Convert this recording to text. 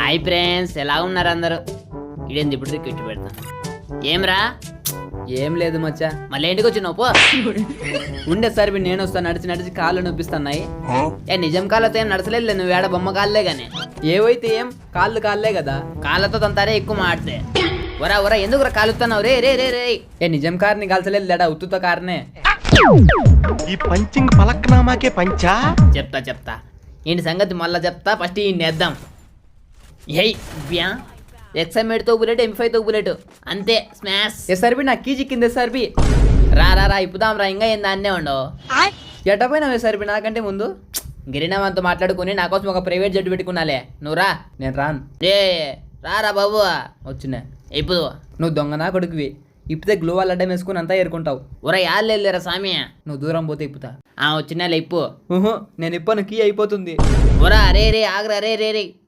Hi friends, ఎలా ఉన్నారు అందరూ? ఇదేంది ఇప్పుడు రిక్వెస్ట్ పెడతాను. ఏమ్రా? ఏం లేదు మచ్చా. మళ్ళీ ఇంటికి వచ్చినావు పో. ఉండే సార్ నేను వస్తాను. నడిచి నడిచి కాళ్ళు నొప్పిస్తున్నాయి. నిజం కాళ్ళతో ఏం నడచలేదు, నువ్వు ఏడ బొమ్మ కాళ్ళే గానీ. ఏవైతే ఏం కాళ్ళే కదా. కాళ్ళతో తంతారే ఎక్కువ మాడితే. ఒరా ఎందుకు కాలుతున్నావు? రే రే రే రే నిజం కార్ని కాల్చలేదు లేడా, ఉత్తుత కార్నే. ఈ పంచింగ్ పలక్నామాకే పంచా. చెప్తా ఏంటి సంగతి మళ్ళా చెప్తా. ఫస్ట్ ఈ నేద్దాం. ఏయ్ బ్యా, XM8 తో బుల్లెట్, M5 తో బుల్లెట్, అంతే స్మాష్. ఎస్ఆర్బి నాకు కీ చిక్కింది. ఎస్ఆర్బి రా ఇప్పుదాం రా, ఇంకా ఏం దాన్నే ఉండవు. ఎట్టపోయినావు ఎస్ఆర్బి నాకంటే ముందు. గిరినామాతో మాట్లాడుకుని నా కోసం ఒక ప్రైవేట్ జెట్ పెట్టుకున్నాలే. నువ్వు రా. నేను రాను. రే రా బాబు. వచ్చినా ఇప్పుడు నువ్వు దొంగ నా కొడుకువి. ఇప్పుతే గ్లో వాల్ అడ్డం వేసుకుని అంతా ఏరుకుంటావు. ఒరే యాళ్ళేరా స్వామి. నువ్వు దూరం పోతే ఇప్పుతా. వచ్చినా ఇప్పు. నేను ఇప్పను, కీ అయిపోతుంది. ఒరా రే ఆగ్రా రే